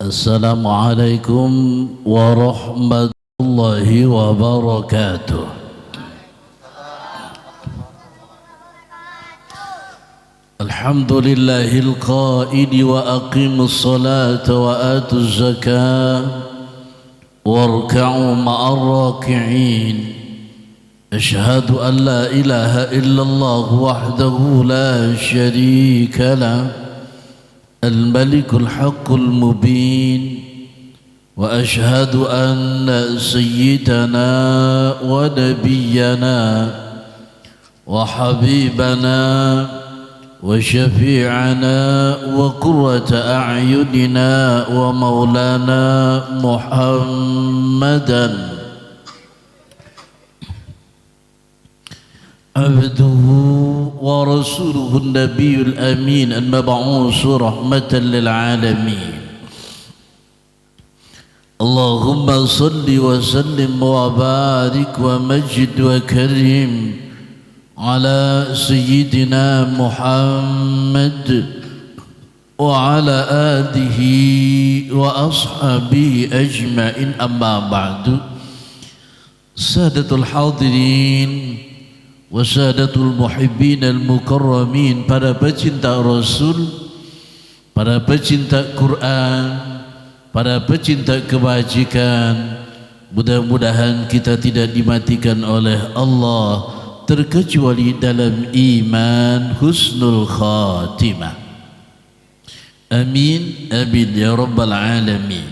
Assalamualaikum warahmatullahi wabarakatuh. Alhamdulillahil qaidi wa aqimus salata wa atuz zakah warka'u ma'ar raki'in. Ashhadu an la ilaha illallah wahdahu la syarika lah الملك الحق المبين وأشهد أن سيدنا ونبينا وحبيبنا وشفيعنا وقرة أعيننا ومولانا محمدا عبده ورسوله النبي الأمين المبعوث رحمة للعالمين. اللهم صل وسلم وبارك ومجد وكرم على سيدنا محمد وعلى آله وأصحابه أجمعين. أما بعد، سادة الحاضرين wasadatul muhibbin al-mukarramin, para pecinta Rasul, para pecinta Quran, para pecinta kebajikan, mudah-mudahan kita tidak dimatikan oleh Allah terkecuali dalam iman husnul khatimah. Amin amin ya rabbal alamin.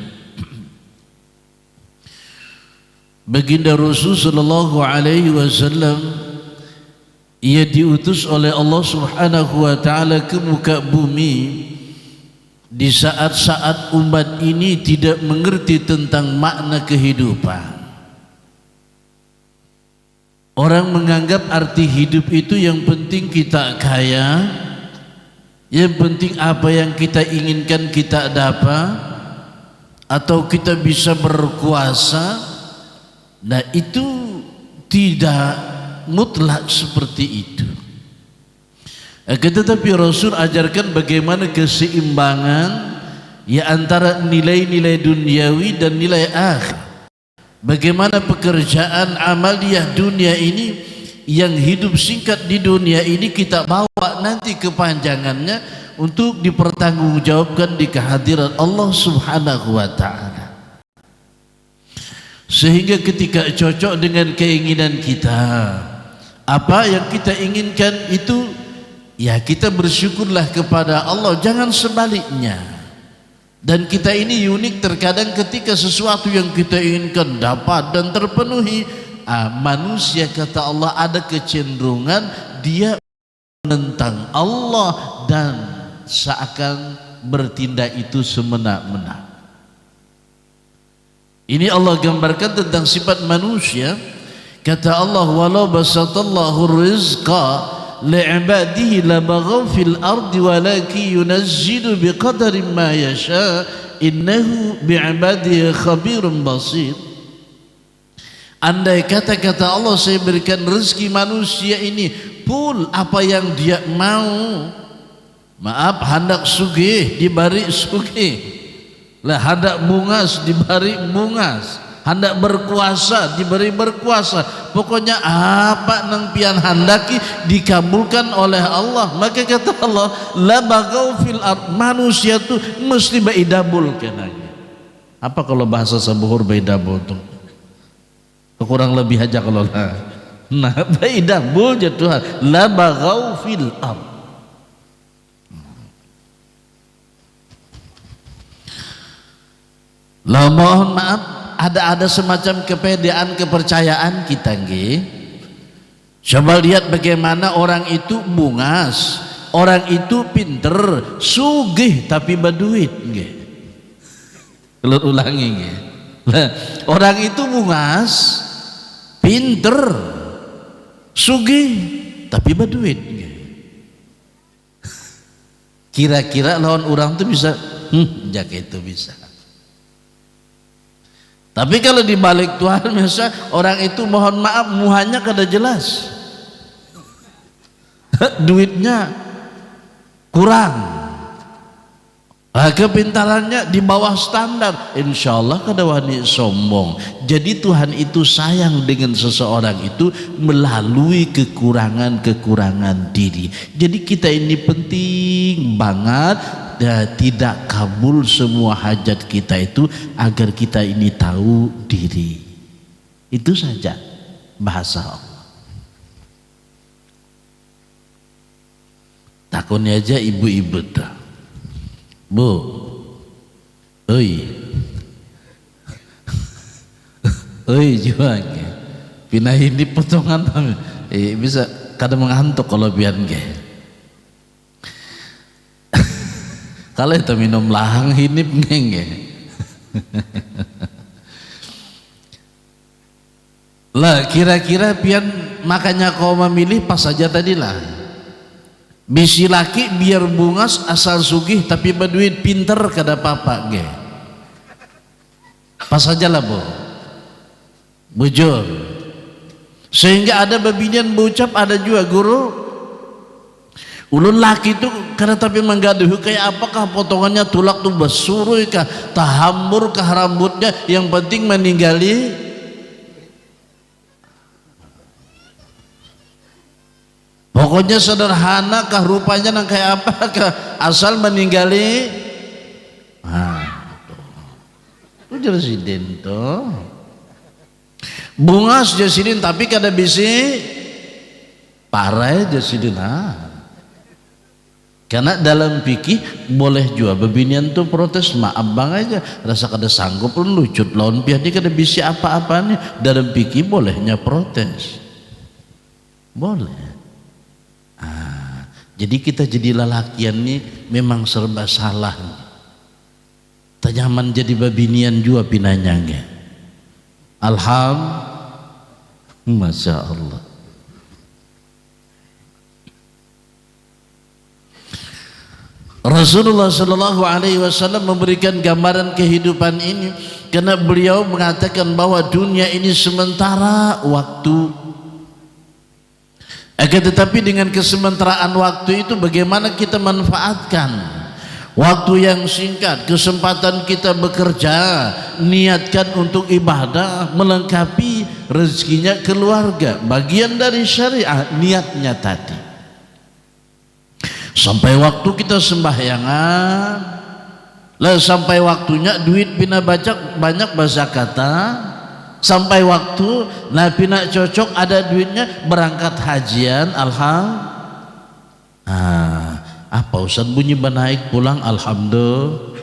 Baginda Rasul sallallahu alaihi wasallam, ia diutus oleh Allah Subhanahu wa ta'ala ke muka bumi di saat-saat umat ini tidak mengerti tentang makna kehidupan. Orang menganggap arti hidup itu yang penting kita kaya, yang penting apa yang kita inginkan kita dapat, atau kita bisa berkuasa. Nah, itu tidak mutlak seperti itu. Tetapi Rasul ajarkan bagaimana keseimbangan ya antara nilai-nilai duniawi dan nilai akhir. Bagaimana pekerjaan amaliyah dunia ini, yang hidup singkat di dunia ini kita bawa nanti kepanjangannya untuk dipertanggungjawabkan di kehadiran Allah Subhanahu wa ta'ala. Sehingga ketika cocok dengan keinginan kita, apa yang kita inginkan itu, ya kita bersyukurlah kepada Allah, jangan sebaliknya. Dan kita ini unik, terkadang ketika sesuatu yang kita inginkan dapat dan terpenuhi, manusia kata Allah ada kecenderungan dia menentang Allah dan seakan bertindak itu semena-mena. Ini Allah gambarkan tentang sifat manusia. Kata Allah, walau basatallahu rizqa li'ibadihi labaghaw fil ardi walakin yunazzilu biqadarin ma yasha innahu bi'ibadihi khabirun basir. Andai kata Allah, saya berikan rezeki manusia ini pul apa yang dia mau, maaf, hendak sugih diberi sugih lah, hendak bungas diberi bungas, hendak berkuasa diberi berkuasa, pokoknya apa nang pian handaki dikabulkan oleh Allah. Maka kata Allah, la bagau fil ard, manusia tu mesti baidabul kenanya. Apa kalau bahasa Sabuhur baidabul tu kurang lebih aja kalau lah, nah baidabul je Tuhan, la bagau fil ard. Lah mohon maaf, ada semacam kepedean kepercayaan kita nggih. Coba lihat bagaimana orang itu bungas, orang itu pinter, sugih tapi berduit nggih. Kalau ulangi nggih. Orang itu bungas, pinter, sugih tapi berduit nggih. Kira-kira lawan orang itu bisa jaga itu bisa. Tapi kalau dibalik Tuhan, misalnya orang itu mohon maaf muhanya kada jelas, duitnya kurang, Kepintarannya di bawah standar, insya Allah kada wani sombong. Jadi Tuhan itu sayang dengan seseorang itu melalui kekurangan-kekurangan diri. Jadi kita ini penting banget tidak kabul semua hajat kita itu agar kita ini tahu diri. Itu saja bahasa Allah. Takutnya aja ibu-ibu tuh, Bu, oi, juang ya. Pinahin di potongan, bisa kadang mengantuk kalau bian ke. Kalau itu minum lahang hinip ngenge. Lah kira-kira pian makanya kau memilih pas saja tadi lah. Bisi laki biar bungas asal sugih tapi berduit pinter kada papa ge. Pas saja lah Bu. Bujur. Sehingga ada babinian berucap, ada juga guru. Ulun laki itu karena tapi menggaduh kayak apakah potongannya tulak tuh besurui kah, tahambur kah rambutnya, yang penting meninggali. Pokoknya sederhana kah rupanya nang kayak apa kah, asal meninggali. Itu jersiden tuh. Bungas jersiden tapi kada bisi parai jersiden. Karena dalam fikih boleh juga babinian tuh protes, maaf bang aja rasa kada sanggup pun lucut lawan pihak dia kada bisi apa-apanya. Dalam fikih bolehnya protes, boleh. Jadi kita jadi lelakian nih memang serba salah. Tanyaman jadi babinian juga pinanyangnya. Masya Allah. Rasulullah Sallallahu Alaihi Wasallam memberikan gambaran kehidupan ini karena beliau mengatakan bahwa dunia ini sementara waktu. Tetapi dengan kesementaraan waktu itu bagaimana kita manfaatkan waktu yang singkat, kesempatan kita bekerja, niatkan untuk ibadah, melengkapi rezekinya keluarga, bagian dari syariah niatnya tadi. Sampai waktu kita sembahyangan, lah sampai waktunya duit pina banyak bahasa kata. Sampai waktu Nabi nak cocok ada duitnya berangkat hajian, apa Ustaz bunyi banaik pulang, alhamdulillah.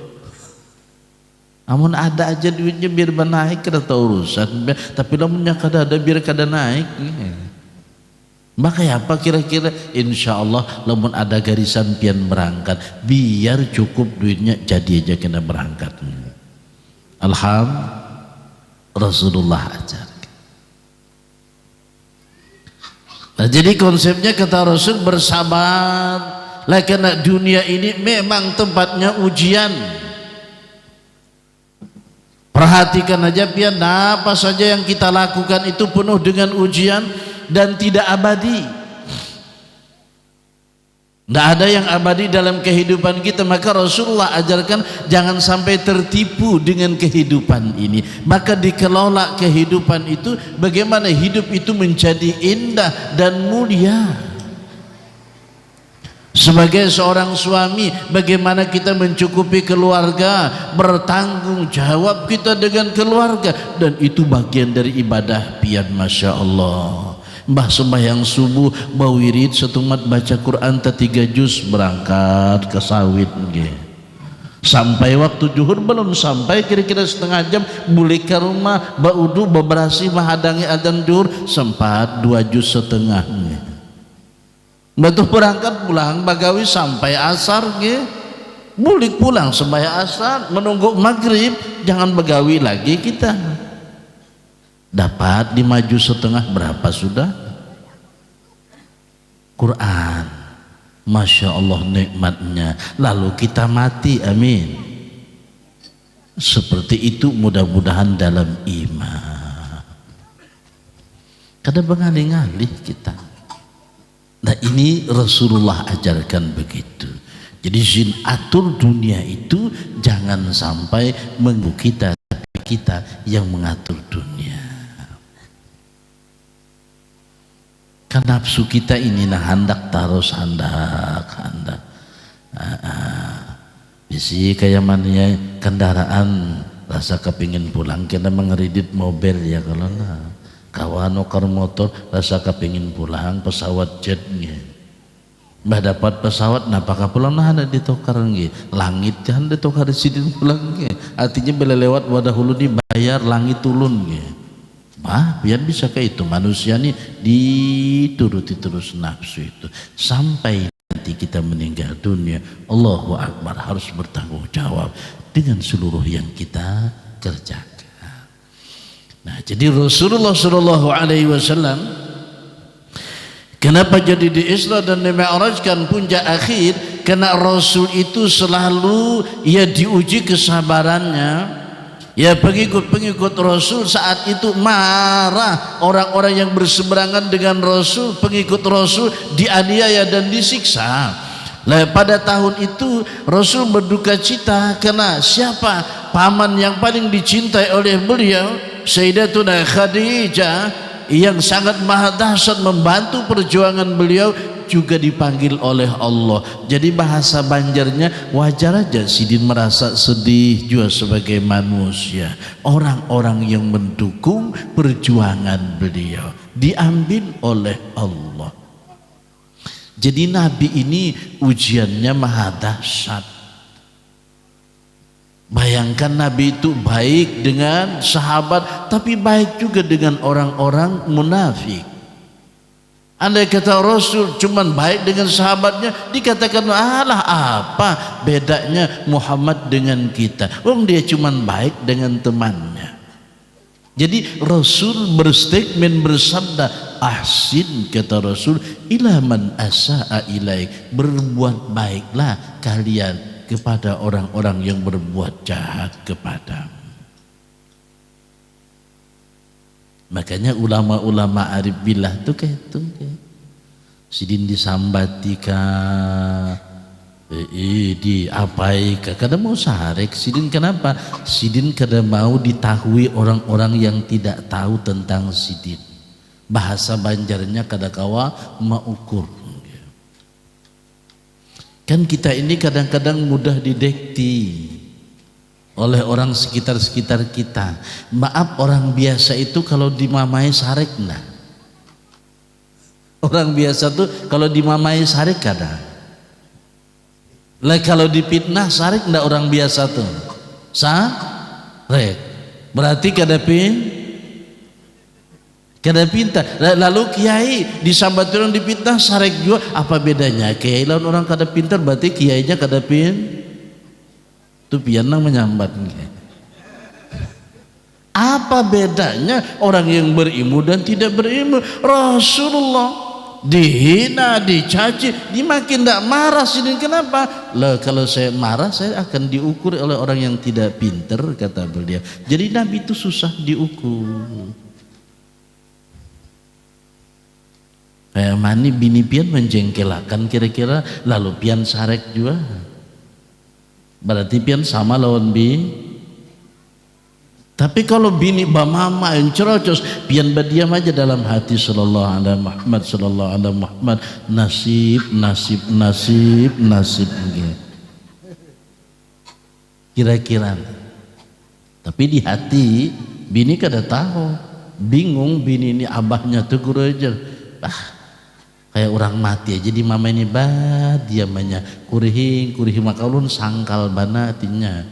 Amun ada aja duitnya biar banaik kada tahu urusan, tapi lamunnya kada ada biar kada naik. Maka apa kira-kira, insya Allah lamun ada garisan pian berangkat biar cukup duitnya jadi aja kena berangkat. Alhamdulillah. Rasulullah ajarkan. Nah, jadi konsepnya kata Rasul bersabar lah, karena dunia ini memang tempatnya ujian. Perhatikan aja pian, apa saja yang kita lakukan itu penuh dengan ujian dan tidak abadi. Tidak ada yang abadi dalam kehidupan kita. Maka Rasulullah ajarkan jangan sampai tertipu dengan kehidupan ini. Maka dikelola kehidupan itu, bagaimana hidup itu menjadi indah dan mulia. Sebagai seorang suami, bagaimana kita mencukupi keluarga, bertanggung jawab kita dengan keluarga, dan itu bagian dari ibadah pian. Masya Allah. Mbah sembahyang subuh bawirid setumat baca Quran 3 juz berangkat ke sawit nggih. Sampai waktu zuhur belum sampai, kira-kira setengah jam balik ke rumah baudu beberasi menghadangi adzan zuhur, sempat 2 juz setengah nggih. Betul berangkat pulang bagawi sampai asar nggih. Balik pulang sembahyang asar menunggu maghrib, jangan begawi lagi kita. Dapat 5 juz setengah berapa sudah? Quran. Masya Allah nikmatnya. Lalu kita mati, amin. Seperti itu mudah-mudahan dalam iman. Kada bengalih-ngalih kita. Nah ini Rasulullah ajarkan begitu. Jadi zin atur dunia itu jangan sampai mengganggu kita, tapi kita yang mengatur dunia. Kan nafsu kita ini nah hendak terus hendak. Bisi kayak mana kendaraan rasa kepingin pulang kita mengeridit mobil ya kalau nah kawan okar motor rasa kepingin pulang pesawat jetnya bah dapat pesawat napakah pulang nah ada ditokar nggih langit kan ditokar sidin pulang nggih artinya bila lewat wadah hulu dibayar langit turun nggih bah biar bisa kayak itu manusia nih dituruti terus nafsu itu sampai nanti kita meninggal dunia. Allahu Akbar, harus bertanggung jawab dengan seluruh yang kita kerjakan. Nah, jadi Rasulullah Shallallahu Alaihi Wasallam kenapa jadi di Isra dan di Mi'rajkan puncak akhir? Karena Rasul itu selalu ya diuji kesabarannya. Ya pengikut-pengikut Rasul saat itu marah orang-orang yang berseberangan dengan Rasul, pengikut Rasul dianiaya dan disiksa. Nah, pada tahun itu Rasul berduka cita karena siapa paman yang paling dicintai oleh beliau, Sayyidatuna Khadijah yang sangat maha dahsyat membantu perjuangan beliau juga dipanggil oleh Allah. Jadi bahasa Banjarnya wajar aja Sidin merasa sedih juga sebagai manusia. Orang-orang yang mendukung perjuangan beliau diambil oleh Allah. Jadi Nabi ini ujiannya maha dahsyat. Bayangkan Nabi itu baik dengan sahabat tapi baik juga dengan orang-orang munafik. Andai kata Rasul cuman baik dengan sahabatnya, dikatakan alah apa bedanya Muhammad dengan kita, dia cuman baik dengan temannya. Jadi Rasul berstatement bersabda ahsin, kata Rasul, ila man asa'a ilaik, berbuat baiklah kalian kepada orang-orang yang berbuat jahat kepadamu. Makanya ulama-ulama arif billah tuh kayak itu Sidin disambati ka diapai ka kada mau sarek Sidin. Kenapa? Sidin kada mau ditahui orang-orang yang tidak tahu tentang Sidin. Bahasa Banjarnya kada kawa maukur. Kan kita ini kadang-kadang mudah didekti oleh orang sekitar-sekitar kita. Maaf, orang biasa itu kalau dimamai sarek nah. Orang biasa tuh kalau dimamai sarek kada. Lah kalau dipitnah sarek ndak orang biasa tuh. Sarek. Berarti kada pintar. Lalu kiai disambat orang dipitnah sarek juga, apa bedanya? Kiai lawan orang kada pintar berarti kiainya kada itu pianang menyambat. Apa bedanya orang yang berilmu dan tidak berilmu? Rasulullah dihina, dicaci, dimakin tidak marah. Sidin kenapa? Lah kalau saya marah saya akan diukur oleh orang yang tidak pintar, kata beliau. Jadi Nabi itu susah diukur. Kayak mani bini pian menjengkelakan kira-kira, lalu pian sarek juga. Berarti pian sama lawan tapi kalau bini bamama yang cerocos pian berdiam aja dalam hati sallallahu alaihi Muhammad sallallahu alaihi Muhammad, nasib kira-kira. Tapi di hati bini kada tahu, bingung bini ini abahnya tegur aja. Kayak orang mati aja di mama ini dia banyak kurihing maka ulun sangkal bana artinya.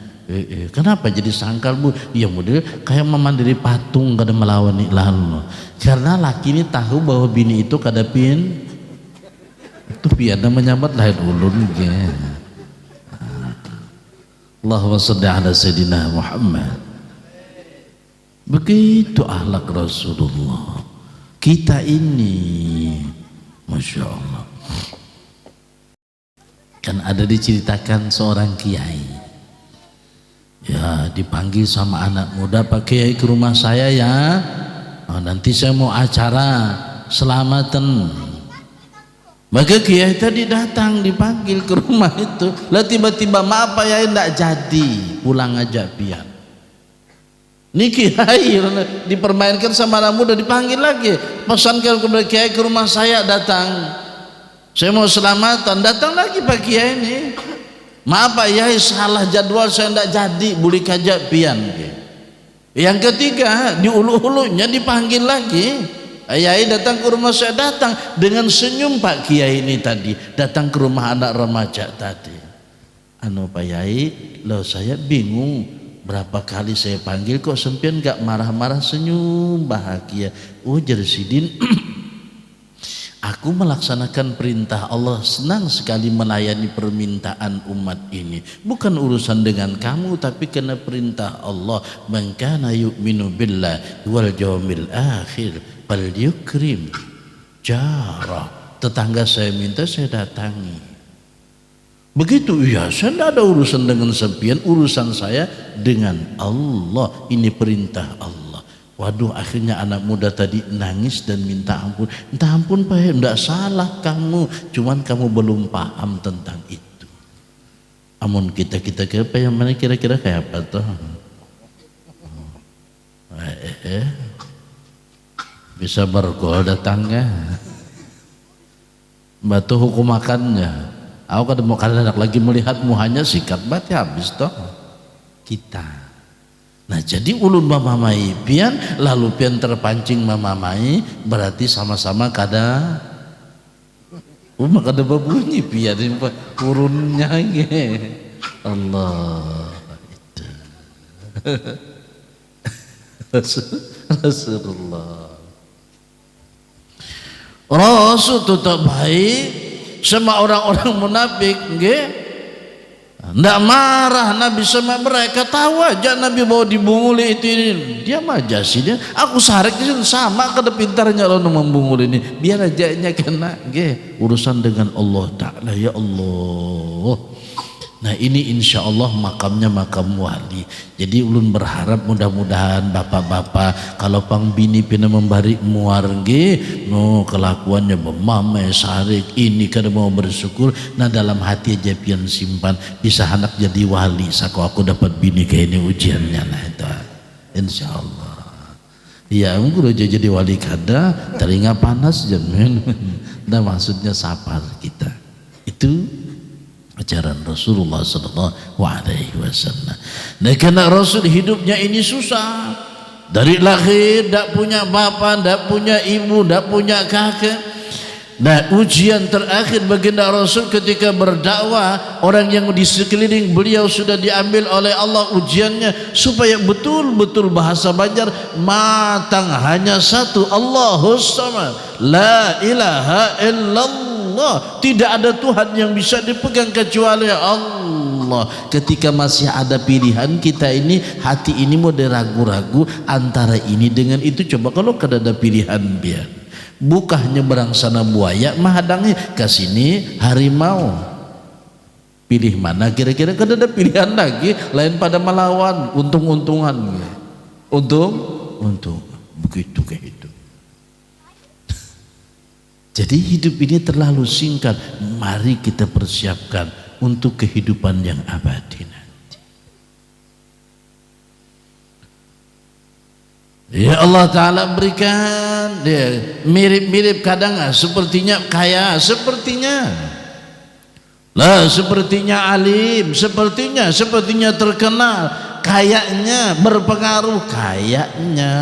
Kenapa jadi sangkal bu? Ya model kayak memandiri patung kada melawan lalu. Karena laki ini tahu bahwa bini itu kada itu piana menyambat lahir ulun ya. Allahumma shalli ala sayyidina Muhammad. Begitu akhlak Rasulullah. Kita ini Masya Allah. Kan ada diceritakan seorang kiai, ya dipanggil sama anak muda, Pak Kiai ke rumah saya ya, nanti saya mau acara selamatan Maka kiai tadi datang dipanggil ke rumah itu. Lah tiba-tiba maaf Pak Yai ndak jadi, pulang aja pian. Ini kiai dipermainkan sama anak muda, dipanggil lagi. Pesankan kepada kiai ke rumah saya datang. Saya mau selamatan, datang lagi Pak Kiai ini. Maaf Pak Yai salah jadwal saya ndak jadi, boleh kaja pian. Yang ketiga di ulu-ulunya dipanggil lagi. Yai datang ke rumah saya, datang dengan senyum Pak Kiai ini tadi datang ke rumah anak remaja tadi. Anu Pak Yai, loh saya bingung berapa kali saya panggil kok sempian gak marah-marah, senyum bahagia. Oh jadi sidin aku melaksanakan perintah Allah, senang sekali melayani permintaan umat ini. Bukan urusan dengan kamu, tapi kena perintah Allah. Man kana yu'minu billahi wal yawmil akhir falyukrim jarah. Tetangga saya minta, saya datangi. Begitu, ya saya tidak ada urusan dengan sempian, urusan saya dengan Allah. Ini perintah Allah. Waduh, akhirnya anak muda tadi nangis dan minta ampun. Minta ampun Pak, tidak salah kamu, cuman kamu belum paham tentang itu. Amun kita apa yang mana kira-kira kayak apa tuh? Bisa bergol datangnya. Batu hukum makannya. Aku kada mau kadang lagi melihat muhanya sikat bat habis toh kita. Nah jadi ulun mamamai pian, lalu pian terpancing mamamai, berarti sama-sama kada kada berbunyi pian urunnya Allah itu. Rasulullah Rasul tetap baik sama orang-orang munafik nggih. Ndak marah Nabi sama mereka, tahu aja Nabi mau dibunguli itu ini. Dia aja sih dia. Aku sarik sama kada pintarnya lo membunguli ini. Biar aja nya kena nggih. Urusan dengan Allah Ta'ala ya Allah. Nah ini insya Allah makamnya makam wali. Jadi ulun berharap mudah-mudahan bapak-bapak kalau pang bini pina membari muar nggih, no kelakuannya memamai sarik ini kada mau bersyukur. Nah dalam hati aja pian simpan, bisa anak jadi wali. Sako aku dapat bini kayak ini ujiannya, nah itu insya Allah. Ya udah jadi wali kada teringat panas jamin. Nah maksudnya sabar kita itu ajaran Rasulullah sallallahu alaihi wasallam. Dan karena Rasul hidupnya ini susah, dari lahir tak punya bapak, tak punya ibu, tak punya kakek. Nah ujian terakhir baginda Rasul ketika berdakwah, orang yang di sekeliling beliau sudah diambil oleh Allah ujiannya supaya betul-betul bahasa Banjar matang hanya satu, Allahus Samad, la ilaha illallah. Tidak ada Tuhan yang bisa dipegang kecuali Allah. Ketika masih ada pilihan kita ini, hati ini mau ragu-ragu antara ini dengan itu. Coba kalau kada ada pilihan biar bukahnya berang sana buaya mahadangnya ke sini harimau, pilih mana kira-kira? Kada ada pilihan lagi lain pada melawan untung-untungan, untung begitu kayak itu. Jadi hidup ini terlalu singkat. Mari kita persiapkan untuk kehidupan yang abadi nanti. Ya Allah Ta'ala berikan dia mirip-mirip kadang sepertinya kaya, sepertinya lah, sepertinya alim, sepertinya terkenal, kayaknya berpengaruh, kayaknya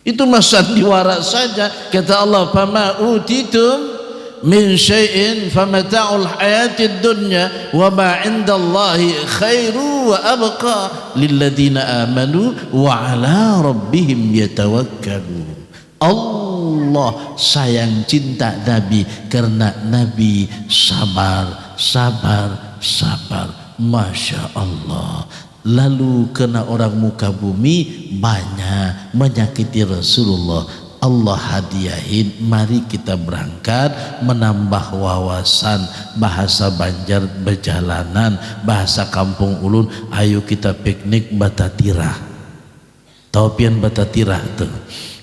itu masa diwara saja. Kata Allah, fama utitum min syai'in famata'ul hayatid dunya wa ma 'indallahi khairu wa abqa lilladina amanu wa 'ala rabbihim yatawakkalun. Allah sayang cinta Nabi karena Nabi sabar. Masya Allah. Lalu kena orang muka bumi banyak menyakiti Rasulullah, Allah hadiahin, mari kita berangkat menambah wawasan bahasa Banjar berjalanan, bahasa kampung ulun. Ayo kita piknik Batatirah. Tahu pian Batatirah tuh?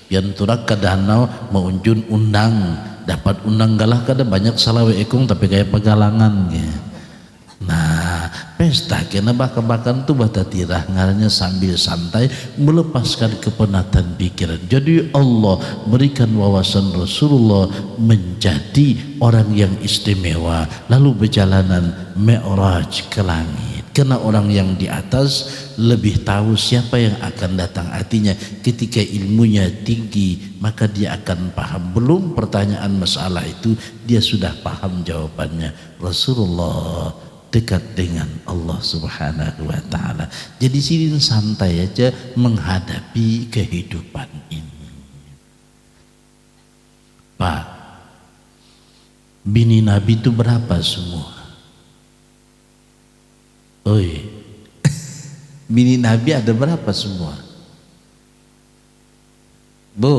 Pian turak ke danau mengunjun undang dapat undang galah kada banyak salawe ekong tapi kayak pegalangan gitu. Nah, pesta kena bakar-bakan tu bata tirah ngaranya sambil santai melepaskan kepenatan pikiran. Jadi Allah berikan wawasan Rasulullah menjadi orang yang istimewa, lalu berjalanan Mi'raj ke langit. Karena orang yang di atas lebih tahu siapa yang akan datang. Artinya ketika ilmunya tinggi maka dia akan paham. Belum pertanyaan masalah itu dia sudah paham jawabannya. Rasulullah dekat dengan Allah Subhanahu wa ta'ala. Jadi sini santai aja menghadapi kehidupan ini. Pak, bini Nabi itu berapa semua? Oi, bini Nabi ada berapa semua? Bu,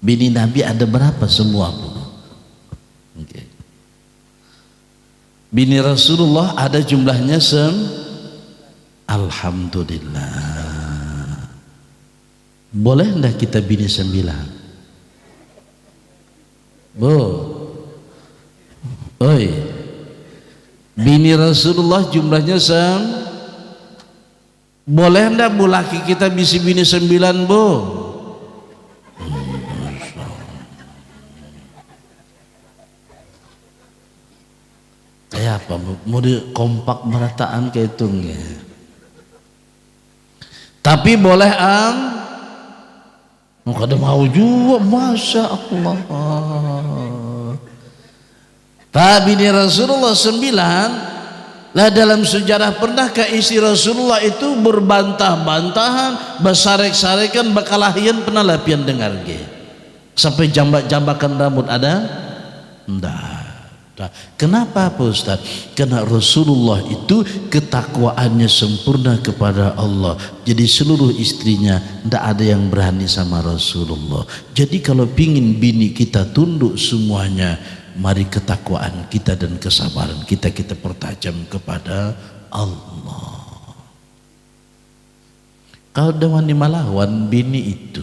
bini Nabi ada berapa semua, Bu? Okay. Bini Rasulullah ada jumlahnya Alhamdulillah. Boleh enggak kita bini 9? Bu, oi, bini Rasulullah jumlahnya boleh enggak bu laki kita bisi bini 9 bu? Kayak apa? Mau di kompak merataan kayak itu ya. Tapi boleh mau kada mau juga, masya Allah. Tapi di Rasulullah 9 lah. Dalam sejarah pernahkah istri Rasulullah itu berbantah-bantahan, bersarek-sarekan, bekalahian pernah lapian dengar ge sampai jambak-jambakan rambut ada? Enggak. Kenapa Pak Ustaz? Karena Rasulullah itu ketakwaannya sempurna kepada Allah. Jadi seluruh istrinya tidak ada yang berani sama Rasulullah. Jadi kalau pingin bini kita tunduk semuanya, mari ketakwaan kita dan kesabaran kita pertajam kepada Allah. Kalau dewan di malawan bini itu,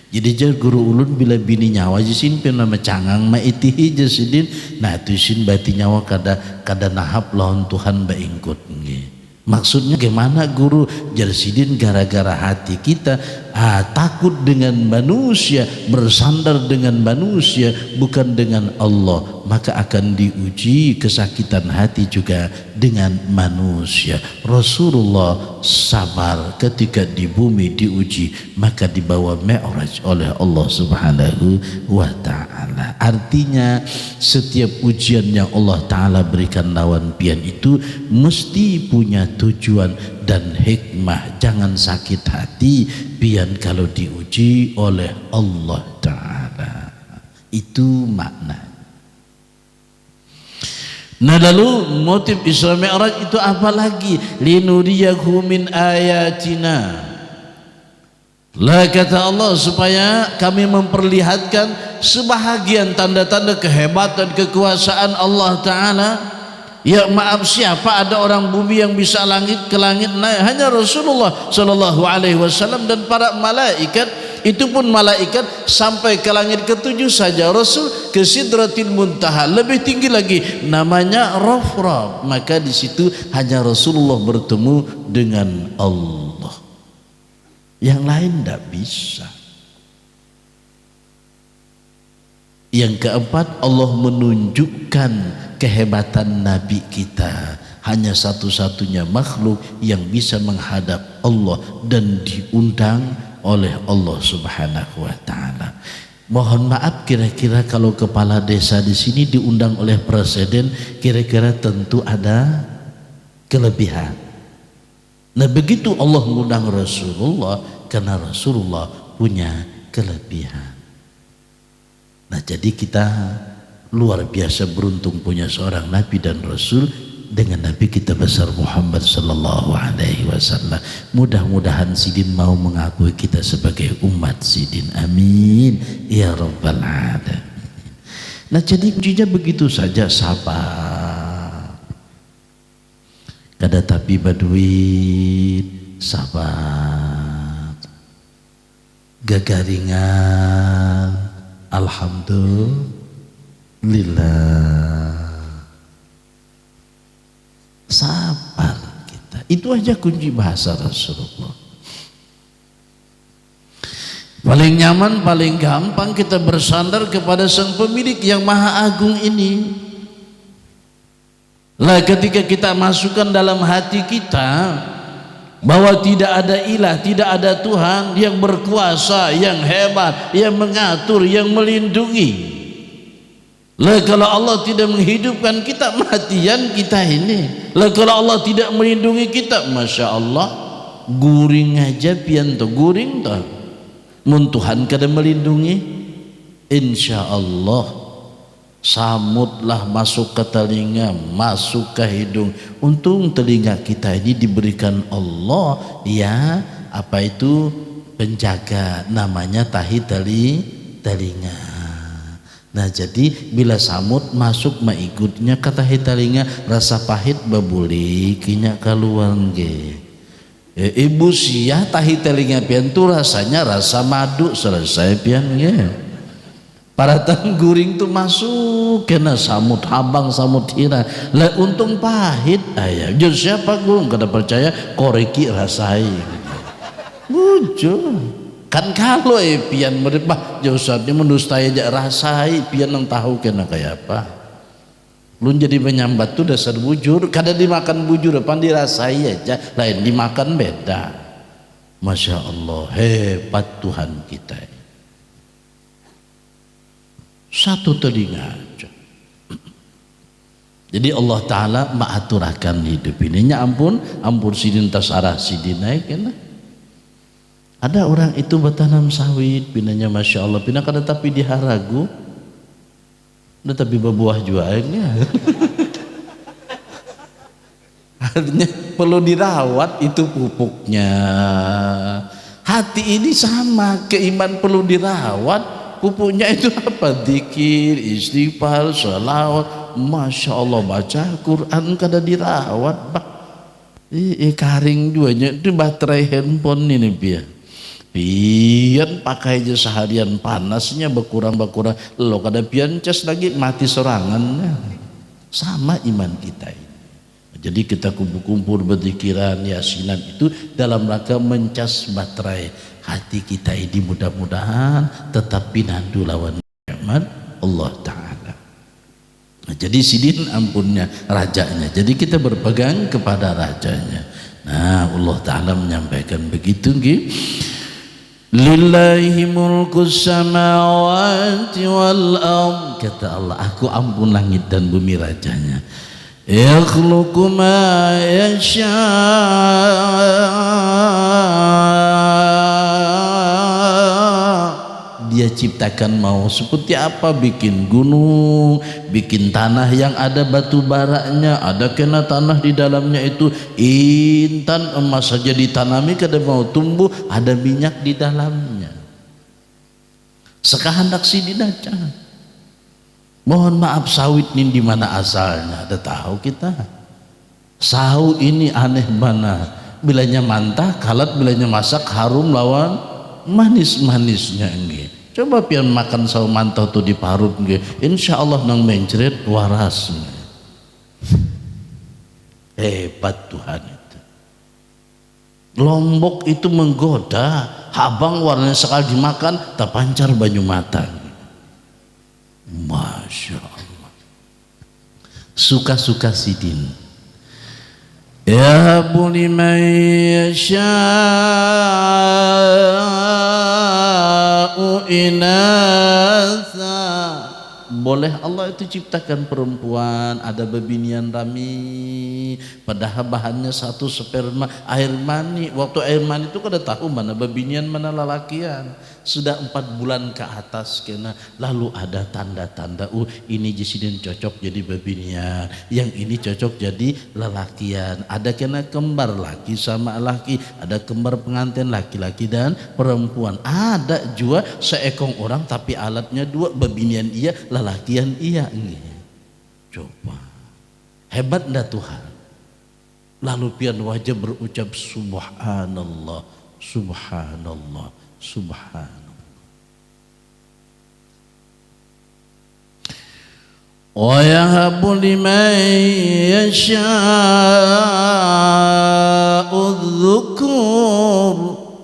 jadi jar guru ulun bila bini nyawa jisin pernah mecangang ma itihi jasidin, nah itu sin bati nyawa kada nahap lawan Tuhan baingkut. Maksudnya gimana guru? Jarsidin gara-gara hati kita takut dengan manusia, bersandar dengan manusia bukan dengan Allah, maka akan diuji kesakitan hati juga dengan manusia. Rasulullah sabar ketika di bumi diuji, maka dibawa Mi'raj oleh Allah Subhanahu wa ta'ala. Artinya setiap ujian yang Allah ta'ala berikan lawan pian itu mesti punya tujuan dan hikmah. Jangan sakit hati pian kalau diuji oleh Allah ta'ala. Itu makna. Nah lalu motif Isra Mi'raj itu apa lagi? Linuriyahu min ayatina. Lah kata Allah supaya kami memperlihatkan sebahagian tanda-tanda kehebatan kekuasaan Allah Ta'ala. Ya maaf, siapa ada orang bumi yang bisa ke langit naik? Hanya Rasulullah Sallallahu Alaihi Wasallam dan para malaikat. Itu pun malaikat sampai ke langit ke-7 saja. Rasul ke Sidratil Muntaha, lebih tinggi lagi, namanya Rafraf. Maka di situ hanya Rasulullah bertemu dengan Allah. Yang lain tidak bisa. Yang keempat, Allah menunjukkan kehebatan Nabi kita. Hanya satu-satunya makhluk yang bisa menghadap Allah dan diundang oleh Allah Subhanahu wa ta'ala. Mohon maaf, kira-kira kalau kepala desa di sini diundang oleh presiden, kira-kira tentu ada kelebihan. Nah begitu Allah mengundang Rasulullah, karena Rasulullah punya kelebihan. Nah jadi kita luar biasa beruntung punya seorang Nabi dan Rasul. Dengan Nabi kita besar Muhammad Sallallahu Alaihi Wasallam. Mudah-mudahan Sidin mau mengakui kita sebagai umat Sidin. Amin ya Rabbal Alamin. Nah jadi kuncinya begitu saja, sabar. Kada tapi baduit, sabar. Gagaringan, alhamdulillah. Sabar kita. Itu aja kunci bahasa Rasulullah. Paling nyaman, paling gampang kita bersandar kepada Sang Pemilik yang Maha Agung ini. Lah ketika kita masukkan dalam hati kita bahwa tidak ada ilah, tidak ada Tuhan yang berkuasa, yang hebat, yang mengatur, yang melindungi. Lah kalau Allah tidak menghidupkan kita, matian kita ini. Lah kalau Allah tidak melindungi kita, Masya Allah, guring aja pian to, guring to. Mun Tuhan kada melindungi, insya Allah samutlah masuk ke telinga, masuk ke hidung. Untung telinga kita ini diberikan Allah ya, apa itu, penjaga, namanya tahi telinga. Nah jadi bila samut masuk maikutnya ke tahi telinga, rasa pahit babuli kinya keluar nge. Ibu sia tahi telinga pian tu rasanya rasa madu, selesai pian nge. Para tangguring tu masuk kena samut habang, samut hira. Lah untung pahit ayah. Jadi siapa gurung kada percaya koreki rasai. Bujur. Kan kalau pian mereka jauhnya mendustai aja rasai pian yang tahu kena kayak apa. Lu jadi menyambat tuh dasar bujur. Kada dimakan bujur depan dirasai aja. Lain dimakan beda. Masya Allah, hebat Tuhan kita. Satu telinga aja. Jadi Allah Ta'ala mengaturakan hidup ini. Ampun sidin tasarah sidin naik kan. Ada orang itu bertanam sawit, pinanya Masya Allah, pinah kada tapi diharagu, tapi berbuah jualnya. Artinya perlu dirawat itu pupuknya. Hati ini sama, keiman perlu dirawat. Pupuknya itu apa? Dzikir, istighfar, sholawat. Masya Allah, baca Quran kada dirawat. Karing duanya itu baterai handphone ini biar. Pian pakai aja seharian, panasnya berkurang lo kada pian cas lagi mati serangannya. Sama iman kita ini. Jadi kita kumpul-kumpul berzikiran yasinan itu dalam rangka mencas baterai hati kita ini, mudah-mudahan tetap pinandu lawan nikmat Allah Ta'ala. Nah, jadi sidin ampunnya rajanya, jadi kita berpegang kepada rajanya. Nah Allah Ta'ala menyampaikan begitu gitu. Lillahi mulku samawati wal ard, kata Allah, aku ampun langit dan bumi rajanya. Yakhluqu ma yasha, dia ciptakan mau seperti apa, bikin gunung, bikin tanah yang ada batu baranya, ada kena tanah di dalamnya itu intan emas saja ditanami kada mau tumbuh, ada minyak di dalamnya. Sekahandak sidin aja. Mohon maaf, sawit ini di mana asalnya? Ada tahu kita? Sawu ini aneh mana? Bilanya mantah, kalat, bilanya masak harum lawan manis-manisnya enggak. Coba pian makan sawo mantau tuh diparut nge, insya Allah nang mencret waras. Hebat Tuhan itu. Lombok itu menggoda, habang warnanya sekali dimakan terpancar banyu mata. Masya Allah. Suka-suka sidin. Ya buni man yasha'u inasa. Boleh Allah itu ciptakan perempuan, ada bebinian rami, padahal bahannya satu sperma air mani. Waktu air mani itu kada tahu mana bebinian mana lalakian. Sudah 4 bulan ke atas kena, lalu ada tanda-tanda, ini jisidin cocok jadi bebinian, yang ini cocok jadi lelakian. Ada kena kembar laki sama laki, ada kembar pengantin laki-laki dan perempuan. Ada juga seekong orang tapi alatnya 2, bebinian iya, lelakian iya. Coba hebat ndak Tuhan. Lalu pian wajah berucap subhanallah, subhanallah, subhanallah. wa yahabu liman yasha'u dzukur.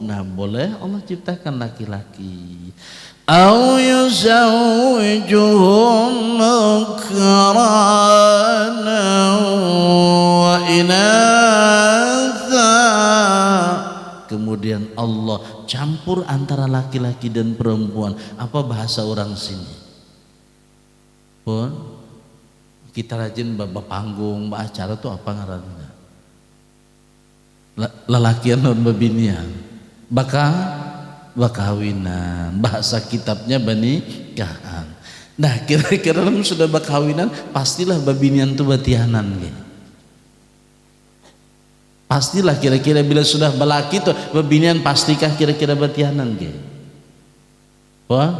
Nah, boleh Allah ciptakan laki-laki. Au yuzawwijuhum dhukrana wa inatha. Kemudian Allah campur antara laki-laki dan perempuan. Apa bahasa orang sini? Pun kita rajin panggung, acara tuh apa ngaranna? Lelakian non bebinian. Bakawinan, bahasa kitabnya banikahan. Nah, kira-kira sudah bakawinan, pastilah babinian tuh batihanan gitu. Pastilah kira-kira bila sudah balaki tuh babinian, pastikah kira-kira batihanan gitu. Wah,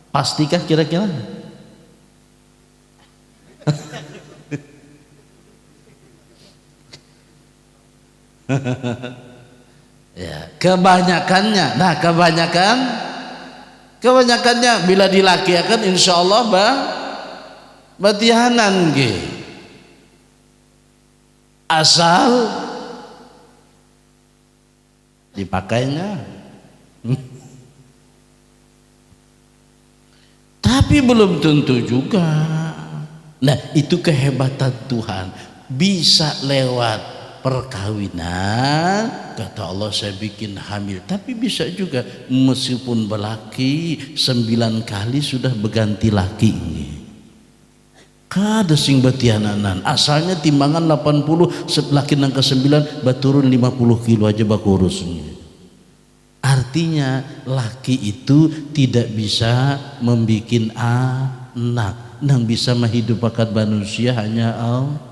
pastikah kira-kira? Ya, kebanyakannya. Nah, kebanyakannya bila dilakiakan insya Allah batihanan ge. Asal dipakainya. Tapi belum tentu juga. Nah, itu kehebatan Tuhan. Bisa lewat perkawinan, kata Allah saya bikin hamil. Tapi bisa juga meskipun berlaki 9 kali sudah berganti laki ini. Kada sing batiananan asalnya timbangan 80, laki nang ke-9 baturun 50 kilo aja bakurusnya. Artinya laki itu tidak bisa membikin anak, nang bisa menghidupkan manusia hanya Allah.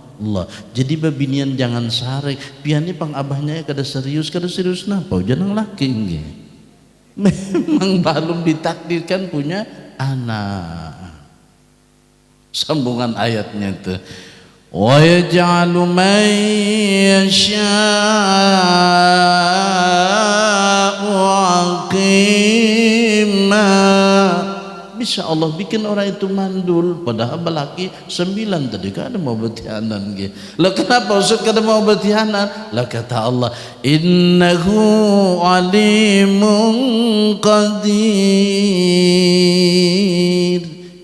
Jadi babinian jangan sarek. Piani pang abahnya kada serius napa? Jangan laki nge. Memang belum ditakdirkan punya anak. Sambungan ayatnya itu. Wa yaj'alu man yasha'u aqima. Bisa Allah bikin orang itu mandul, padahal balaki 9 tadi kan ada mau betihanan gitu. Lah kenapa Ustaz kada mau betihanan? Lah kata Allah, innahu alimun qadir.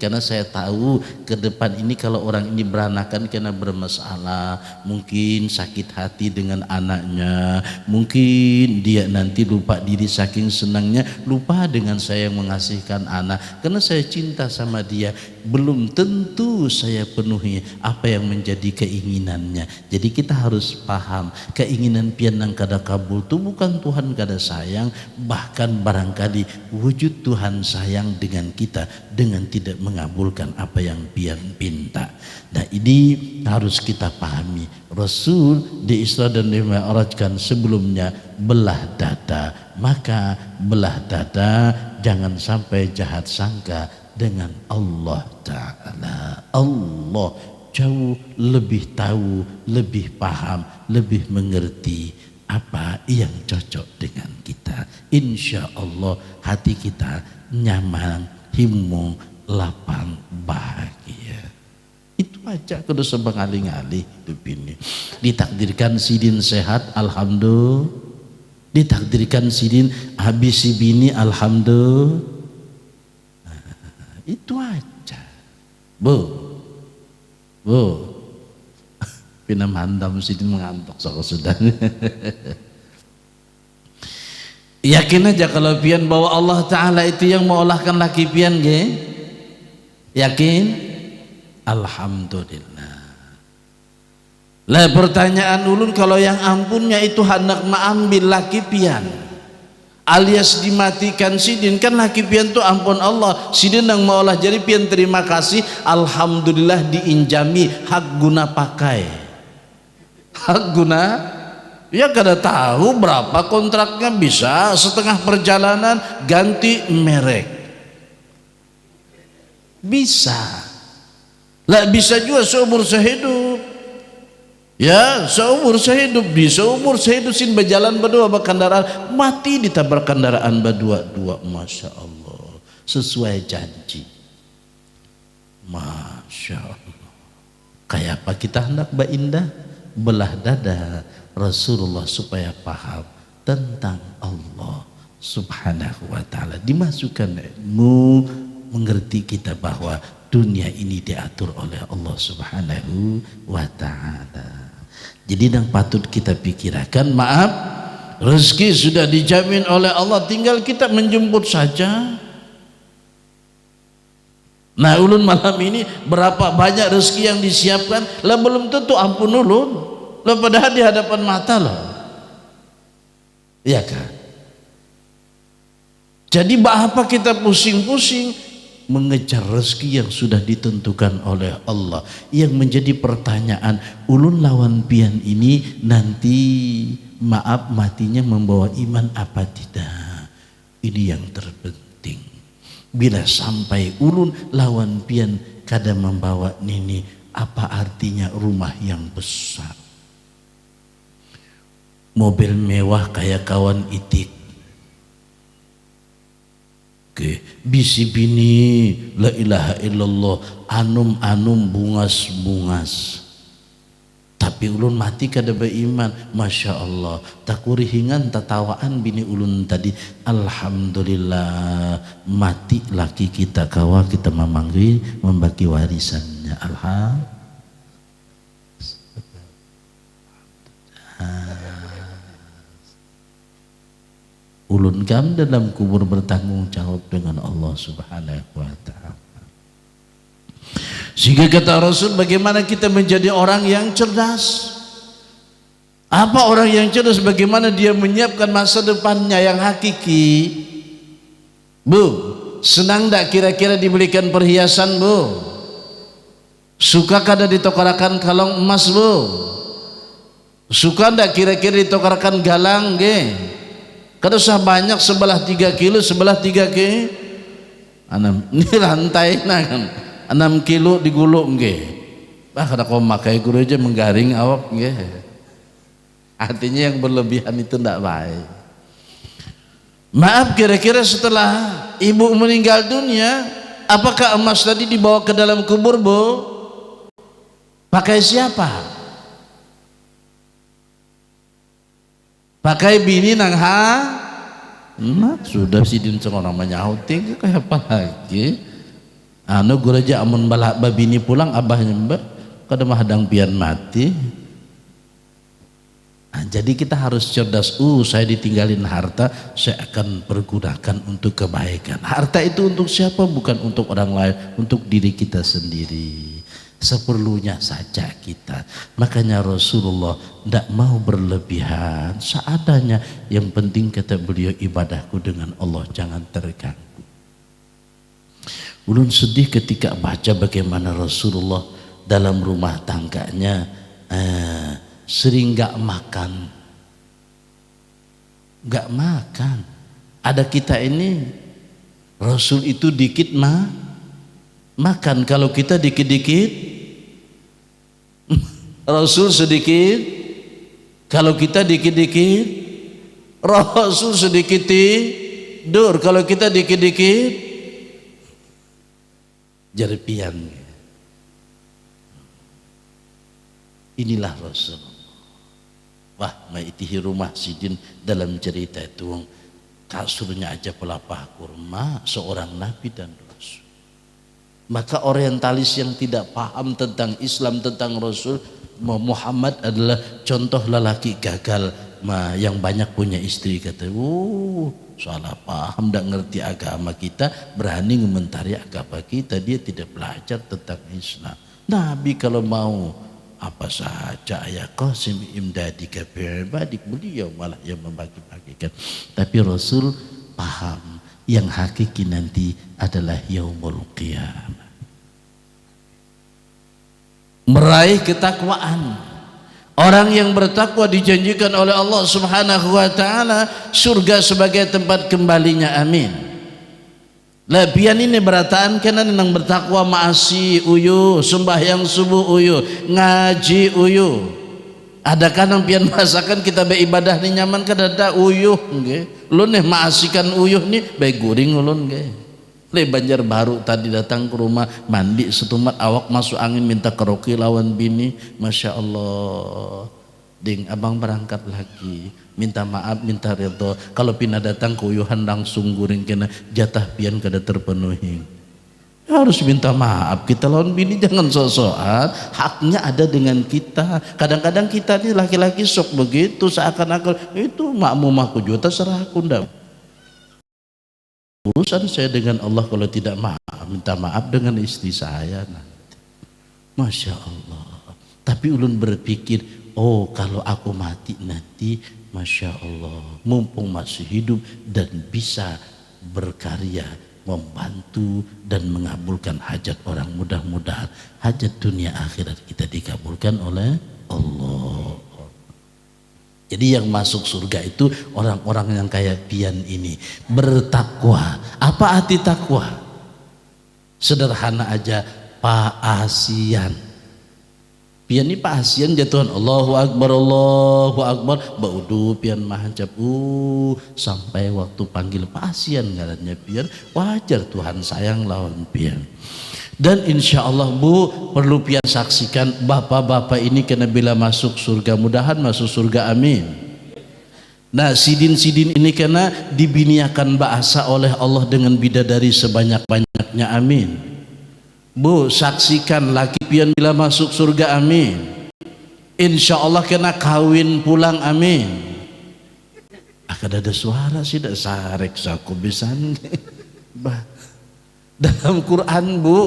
Karena saya tahu ke depan ini kalau orang ini beranakan karena bermasalah, mungkin sakit hati dengan anaknya, mungkin dia nanti lupa diri saking senangnya, lupa dengan saya yang mengasihkan anak. Karena saya cinta sama dia, belum tentu saya penuhi apa yang menjadi keinginannya. Jadi kita harus paham, keinginan pian nang kada kabul itu bukan Tuhan kada sayang, bahkan barangkali wujud Tuhan sayang dengan kita dengan tidak mengabulkan apa yang pian pinta. Nah, ini harus kita pahami. Rasul di Isra dan di Mi'rajkan sebelumnya belah dada, maka belah dada jangan sampai jahat sangka dengan Allah Ta'ala. Allah jauh lebih tahu, lebih paham, lebih mengerti apa yang cocok dengan kita. Insya Allah hati kita nyaman, himung, lapang, bahagia. Itu aja kudu sebengali-ngali hidup ini. Ditakdirkan sidin sehat, alhamdulillah. Ditakdirkan sidin habis si bini, alhamdulillah. Itu aja. Bu pinam handam sidin mengantuk sudah. Yakin aja kalau pian bahwa Allah Ta'ala itu yang mengolahkan laki pian ge. Yakin? Alhamdulillah. Lah pertanyaan ulun, kalau yang ampunnya itu hendak mengambil laki pian alias dimatikan sidin, kan laki pian itu ampun Allah, sidin yang maulah jadi pian terima kasih, alhamdulillah diinjami hak guna pakai, hak guna. Ya kada tahu berapa kontraknya, bisa setengah perjalanan ganti merek, bisa lah, bisa juga seumur sehidup. Ya, seumur sehidup, di seumur sehidup sin berjalan berdua berkendaraan, mati ditabrak kendaraan berdua-dua, masya Allah, sesuai janji. Masya Allah. Kayak apa kita hendak Mbak Indah belah dada Rasulullah supaya paham tentang Allah Subhanahu wa ta'ala, dimasukkan ilmu, mengerti kita bahwa dunia ini diatur oleh Allah Subhanahu wa ta'ala. Jadi yang patut kita pikirkan, maaf, rezeki sudah dijamin oleh Allah, tinggal kita menjemput saja. Nah ulun malam ini berapa banyak rezeki yang disiapkan, lah belum tentu ampun ulun, lah padahal di hadapan mata loh, ya kan? Jadi apa kita pusing-pusing mengejar rezeki yang sudah ditentukan oleh Allah? Yang menjadi pertanyaan, ulun lawan pian ini nanti maaf matinya membawa iman apa tidak? Ini yang terpenting. Bila sampai ulun lawan pian kada membawa nini, apa artinya rumah yang besar, mobil mewah kayak kawan itik, oke, bisi bini la ilaha illallah, anum-anum bungas-bungas, tapi ulun mati kada beriman. Masya Allah, takurihingan tatawaan bini ulun tadi, alhamdulillah mati laki kita kawa kita memanggil membagi warisannya. Alhamdulillah. Ulun kam dalam kubur bertanggung jawab dengan Allah Subhanahu wa ta'ala. Sehingga kata Rasul, bagaimana kita menjadi orang yang cerdas? Apa orang yang cerdas? Bagaimana dia menyiapkan masa depannya yang hakiki? Bu, senang tak kira-kira dibelikan perhiasan, Bu? Suka kada ditokarakan kalung emas, Bu? Suka tak kira-kira ditokarakan galang, ge? Kada usah banyak, sebelah 3 kilo, sebelah 3 kilo. Ini rantai nah kan. 6 kilo digulung nggih. Bah kada kau makai guru aja menggaring awak nggih. Artinya yang berlebihan itu tidak baik. Maaf, kira-kira setelah ibu meninggal dunia, apakah emas tadi dibawa ke dalam kubur, Bu? Pakai siapa? Pakai bini nang ha? Nah, sudah sidin orang menyauting kayak apa lagi? Anu guraja amun balak babini pulang abahnya mbak kada mahadang pian mati. Nah, jadi kita harus cerdas. Saya ditinggalin harta, saya akan pergunakan untuk kebaikan. Harta itu untuk siapa? Bukan untuk orang lain, untuk diri kita sendiri. Seperlunya saja kita. Makanya Rasulullah tidak mau berlebihan, seadanya. Yang penting kata beliau, ibadahku dengan Allah jangan terganggu. Ulun sedih ketika baca bagaimana Rasulullah dalam rumah tangganya sering gak makan. Gak makan. Ada kita ini, Rasul itu dikit makan. Kalau kita dikit-dikit, Rasul sedikit. Kalau kita dikit-dikit, Rasul sedikit tidur. Kalau kita dikit-dikit jerpian. Inilah Rasulullah. Wah, maitihi rumah sidin dalam cerita itu kasurnya aja pelapah kurma seorang nabi dan rasul. Maka orientalis yang tidak paham tentang Islam, tentang Rasul Muhammad adalah contoh lelaki gagal yang banyak punya istri. Kata, salah paham, tidak ngerti agama kita, berani mengomentari agama kita, dia tidak belajar tentang Islam. Nabi kalau mau apa saja ya qasim imdadika bi'ibadik, beliau malah yang membagi-bagikan. Tapi Rasul paham yang hakiki nanti adalah yaumul qiyamah, meraih ketakwaan. Orang yang bertakwa dijanjikan oleh Allah Subhanahu wa ta'ala surga sebagai tempat kembalinya. Amin. Lapian ini berataan kena nang bertakwa maasi uyu, sembahyang subuh uyu, ngaji uyu. Adakah nang pian masakan kita beribadah ni nyaman kada ada uyuh nggih. Ulun nih maasikan uyuh ni baik guring ulun nggih. Le Banjarbaru tadi datang ke rumah, mandi setumat, awak masuk angin, minta karaoke lawan bini. Masya Allah. Ding, abang berangkat lagi, minta maaf, minta ridho. Kalau pina datang kuyuhan langsung guring kena jatah pian kada terpenuhi. Harus minta maaf kita lawan bini, jangan sok-sokan. Haknya ada dengan kita. Kadang-kadang kita ini laki-laki sok begitu, seakan-akan itu makmum aku juga terserah aku ndak. Urusan saya dengan Allah, kalau tidak maaf, minta maaf dengan istri saya nanti. Masya Allah. Tapi ulun berpikir, oh kalau aku mati nanti, Masya Allah, mumpung masih hidup dan bisa berkarya, membantu dan mengabulkan hajat orang, mudah-mudahan hajat dunia akhirat kita dikabulkan oleh Allah. Jadi yang masuk surga itu orang-orang yang kayak pian ini, bertakwa. Apa arti takwa? Sederhana aja, paasian. Pian ini paasian jatuhan Allahu Akbar, baudu pian mahancap sampai waktu panggil paasian ngarannya pian, wajar Tuhan sayang lawan pian. Dan insya Allah Bu, perlu pian saksikan bapak-bapak ini kena bila masuk surga, mudahan masuk surga, amin. Nah sidin-sidin ini kena dibiniakan bahasa oleh Allah dengan bidadari sebanyak-banyaknya, amin. Bu, saksikan laki pian bila masuk surga, amin. Insya Allah kena kawin pulang, amin. Akan ada suara sih, tidak sarek saku bisan. Dalam Quran Bu,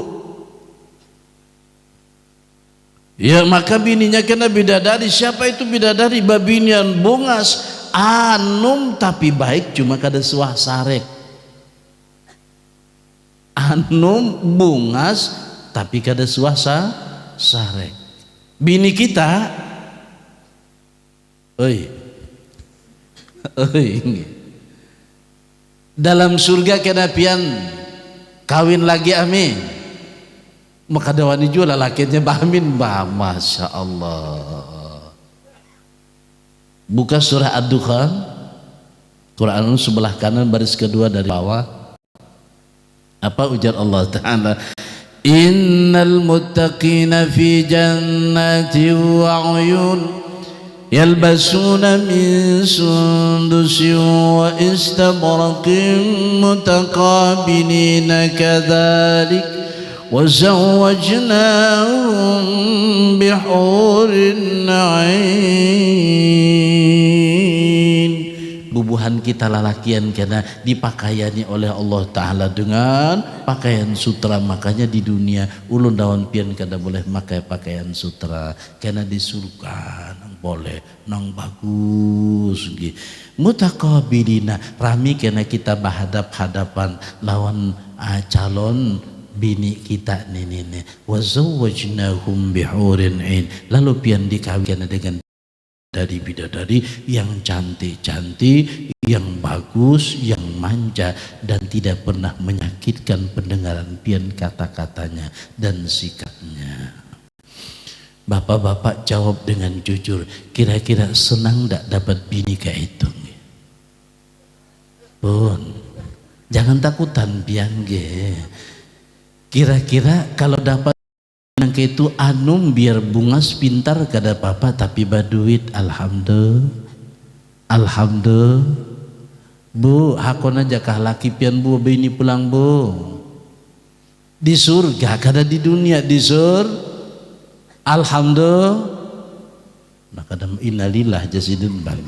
ya maka bininya kena bidadari. Siapa itu bidadari? Babinian bungas anum tapi baik, cuma kada suah sarek. Anum bungas tapi kada suah sarek. Bini kita dalam surga kena pian kawin lagi, amin. Maka dawani juga lakinya bahamin bah, Masya Allah. Buka surah Ad-Dukhan, Quran sebelah kanan baris kedua dari bawah. Apa ujar Allah Ta'ala? Innal muttaqina fi jannati wa uyun yalbasuna min sundusin wa istabraqin mutaqabilina kadzalik وزوجناهم بحور عين. Bubuhan kita lalakian karena dipakaiani oleh Allah Ta'ala dengan pakaian sutra. Makanya di dunia ulun daun pian kada boleh pakai pakaian sutra, karena di surga nang boleh nang bagus gitu. Mutaqabilina rami karena kita berhadap-hadapan lawan calon bini kita nih. Wa zawwajnahum bihurin ain. Lalu pian dikawinkan dengan dari bidadari yang cantik-cantik, yang bagus, yang manja, dan tidak pernah menyakitkan pendengaran pian kata-katanya dan sikapnya. Bapak-bapak jawab dengan jujur, kira-kira senang tak dapat bini kayak itu? Pun jangan takutan pian ge. Kira-kira kalau dapat yang itu anum biar bungas pintar kada apa-apa, tapi baduit alhamdulillah. Bu, hakon aja kah laki pian Bu bini pulang Bu. Di surga kada di dunia, di alhamdulillah. Maka kadang innalillah jasidun bang.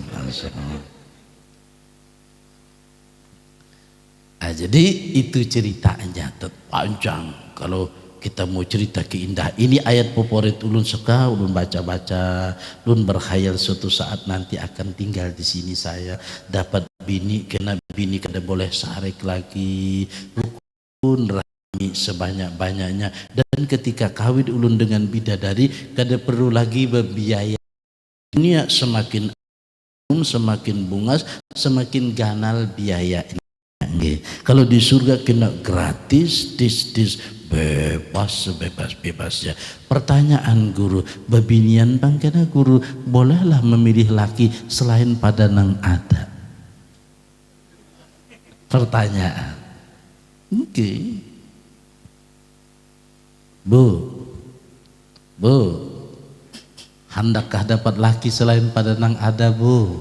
Jadi itu ceritanya panjang. Kalau kita mau cerita keindahan, ini ayat favorit ulun suka, ulun baca-baca, ulun berkhayal suatu saat nanti akan tinggal di sini saya dapat bini, kena bini kada boleh sarek lagi, rukun rahmi sebanyak-banyaknya, dan ketika kawin ulun dengan bidadari kada perlu lagi berbiaya. Dunia semakin semakin bungas, semakin ganal biaya. Kalau di surga kena gratis, bebas-bebasnya. Pertanyaan guru, babinian bang kena guru, bolehlah memilih laki selain pada nang ada? Pertanyaan. Okay. Bu, hendakkah dapat laki selain pada nang ada, Bu?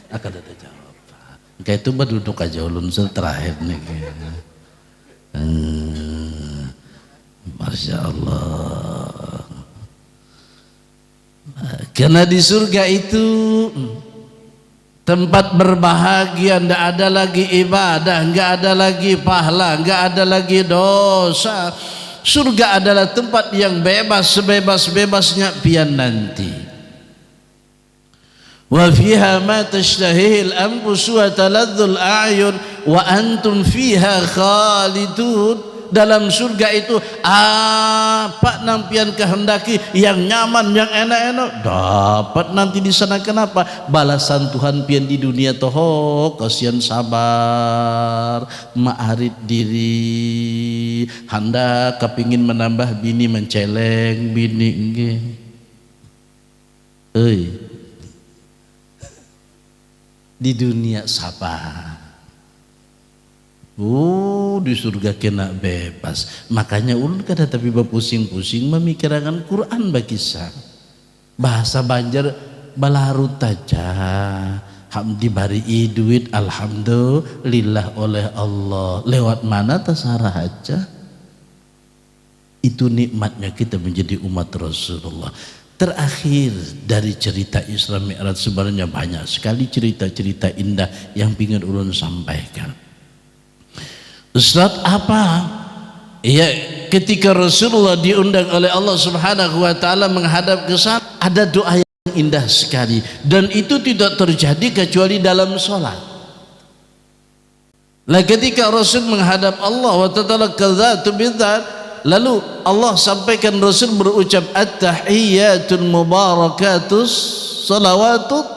Akan ada jawab. Kayak itu mah duduk aja ulun terakhir nih. Masya Allah. Karena di surga itu tempat berbahagia, tidak ada lagi ibadah, nggak ada lagi pahala, nggak ada lagi dosa. Surga adalah tempat yang bebas, sebebas-bebasnya pian nanti. Wa fiha ma tashtahihil anfus wa taladzul a'yun wa antum fiha khalidun. Dalam surga itu apa nampian kehendaki yang nyaman, yang enak-enak dapat nanti di sana. Kenapa? Balasan Tuhan pian di dunia toho kasihan sabar ma'arit diri, hendak kepingin menambah bini menceleng bini nggih. Di dunia sabar. Di surga kena bebas. Makanya ulun kada tapi berpusing-pusing memikirkan Quran bakisah. Bahasa Banjar balarut aja. Hamdi bari duit alhamdulillah oleh Allah. Lewat mana terserah aja. Itu nikmatnya kita menjadi umat Rasulullah. Terakhir dari cerita Isra Mi'raj, sebenarnya banyak sekali cerita-cerita indah yang ingin ulun sampaikan. Ustaz, apa? Ya, ketika Rasulullah diundang oleh Allah Subhanahu wa taala menghadap ke sana, ada doa yang indah sekali dan itu tidak terjadi kecuali dalam salat. Nah, ketika Rasul menghadap Allah wa ta'ala kadzatu bidzat, lalu Allah sampaikan Rasul berucap at-tahiyyatul mubarakatus salawatut